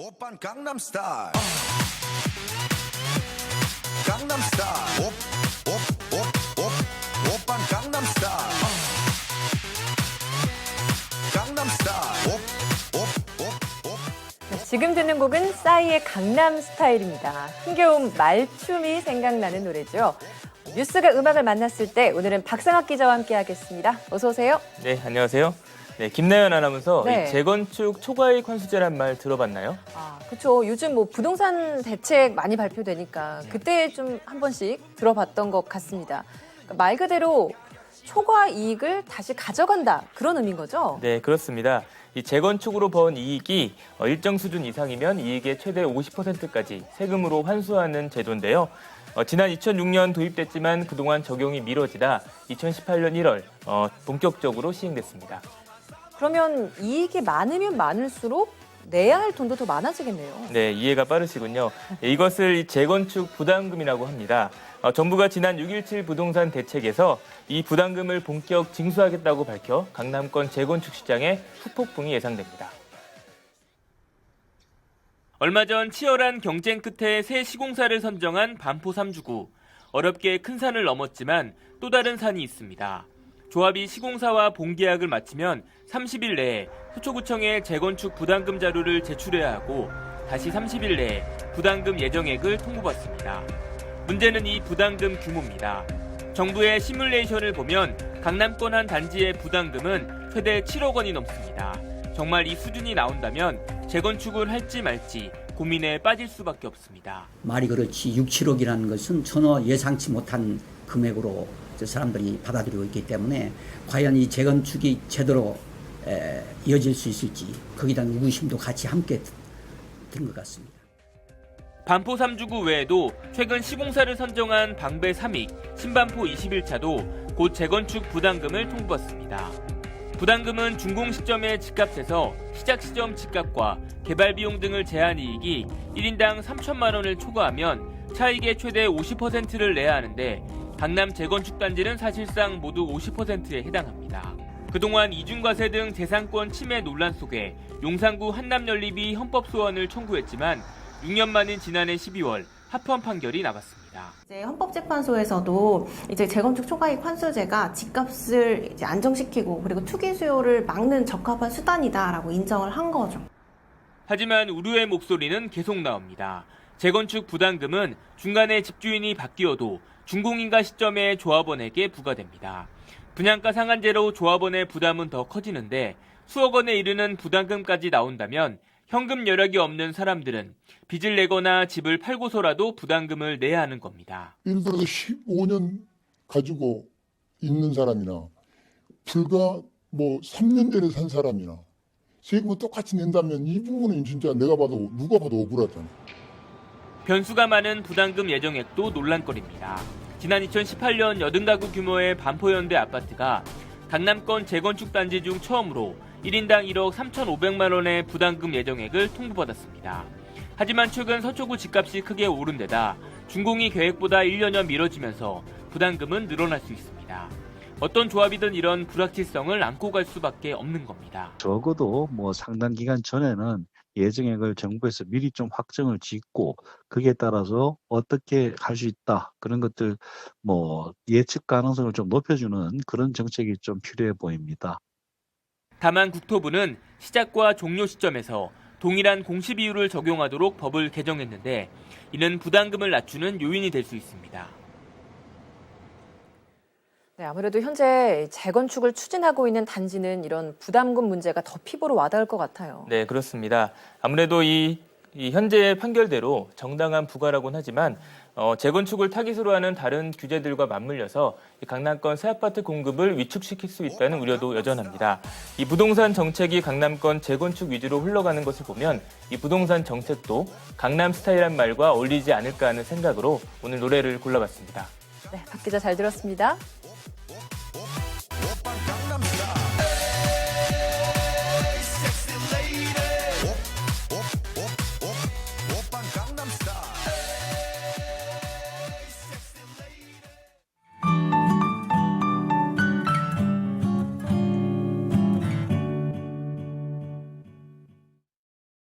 오빤 강남스타일 강남스타일 오빤 강남스타일 강남스타일 지금 듣는 곡은 싸이의 강남스타일입니다. 흥겨운 말춤이 생각나는 노래죠. 뉴스가 음악을 만났을 때 오늘은 박상학 기자와 함께하겠습니다. 어서 오세요. 네, 안녕하세요. 네, 김나연 아나운서, 네. 이 재건축 초과이익 환수제란 말 들어봤나요? 그렇죠. 요즘 뭐 부동산 대책 많이 발표되니까 그때 좀 한 번씩 들어봤던 것 같습니다. 그러니까 말 그대로 초과 이익을 다시 가져간다 그런 의미인 거죠? 네, 그렇습니다. 이 재건축으로 번 이익이 일정 수준 이상이면 이익의 최대 50%까지 세금으로 환수하는 제도인데요. 지난 2006년 도입됐지만 그동안 적용이 미뤄지다 2018년 1월 본격적으로 시행됐습니다. 그러면 이익이 많으면 많을수록 내야 할 돈도 더 많아지겠네요. 네, 이해가 빠르시군요. 이것을 재건축 부담금이라고 합니다. 정부가 지난 6.17 부동산 대책에서 이 부담금을 본격 징수하겠다고 밝혀 강남권 재건축 시장에 후폭풍이 예상됩니다. 얼마 전 치열한 경쟁 끝에 새 시공사를 선정한 반포 3주구. 어렵게 큰 산을 넘었지만 또 다른 산이 있습니다. 조합이 시공사와 본계약을 마치면 30일 내에 서초구청에 재건축 부담금 자료를 제출해야 하고 다시 30일 내에 부담금 예정액을 통보받습니다. 문제는 이 부담금 규모입니다. 정부의 시뮬레이션을 보면 강남권 한 단지의 부담금은 최대 7억 원이 넘습니다. 정말 이 수준이 나온다면 재건축을 할지 말지 고민에 빠질 수밖에 없습니다. 말이 그렇지 6, 7억이라는 것은 전혀 예상치 못한 금액으로 사람들이 받아들이고 있기 때문에 과연 이 재건축이 제대로 이어질 수 있을지 거기에 대한 의구심도 같이 함께 든 것 같습니다. 반포 3주구 외에도 최근 시공사를 선정한 방배 3익, 신반포 21차도 곧 재건축 부담금을 통보받습니다. 부담금은 준공 시점의 집값에서 시작 시점 집값과 개발 비용 등을 제한 이익이 1인당 3천만 원을 초과하면 차익의 최대 50%를 내야 하는데 강남 재건축 단지는 사실상 모두 50%에 해당합니다. 그동안 이중과세 등 재산권 침해 논란 속에 용산구 한남연립이 헌법소원을 청구했지만 6년 만인 지난해 12월 합헌 판결이 나왔습니다. 이제 헌법재판소에서도 이제 재건축 초과이익 환수제가 집값을 이제 안정시키고 그리고 투기 수요를 막는 적합한 수단이다라고 인정을 한 거죠. 하지만 우려의 목소리는 계속 나옵니다. 재건축 부담금은 중간에 집주인이 바뀌어도 준공인가 시점에 조합원에게 부과됩니다. 분양가 상한제로 조합원의 부담은 더 커지는데 수억 원에 이르는 부담금까지 나온다면 현금 여력이 없는 사람들은 빚을 내거나 집을 팔고서라도 부담금을 내야 하는 겁니다. 예를 들어서 15년 가지고 있는 사람이나 불과 3년 전에 산 사람이나 세금을 똑같이 낸다면 이 부분은 진짜 내가 봐도 누가 봐도 억울하잖아. 변수가 많은 부담금 예정액도 논란거리입니다. 지난 2018년 80가구 규모의 반포현대 아파트가 강남권 재건축 단지 중 처음으로 1인당 1억 3,500만 원의 부담금 예정액을 통보받았습니다. 하지만 최근 서초구 집값이 크게 오른 데다 준공이 계획보다 1년여 미뤄지면서 부담금은 늘어날 수 있습니다. 어떤 조합이든 이런 불확실성을 안고 갈 수밖에 없는 겁니다. 적어도 상당 기간 전에는 예정액을 정부에서 미리 좀 확정을 짓고 거기에 따라서 어떻게 할 수 있다 그런 것들 예측 가능성을 좀 높여주는 그런 정책이 좀 필요해 보입니다. 다만 국토부는 시작과 종료 시점에서 동일한 공시 비율을 적용하도록 법을 개정했는데 이는 부담금을 낮추는 요인이 될 수 있습니다. 네, 아무래도 현재 재건축을 추진하고 있는 단지는 이런 부담금 문제가 더 피부로 와닿을 것 같아요. 네, 그렇습니다. 아무래도 이 현재의 판결대로 정당한 부과라고는 하지만 재건축을 타깃으로 하는 다른 규제들과 맞물려서 이 강남권 새 아파트 공급을 위축시킬 수 있다는 우려도 여전합니다. 이 부동산 정책이 강남권 재건축 위주로 흘러가는 것을 보면 이 부동산 정책도 강남 스타일한 말과 어울리지 않을까 하는 생각으로 오늘 노래를 골라봤습니다. 네, 박 기자 잘 들었습니다.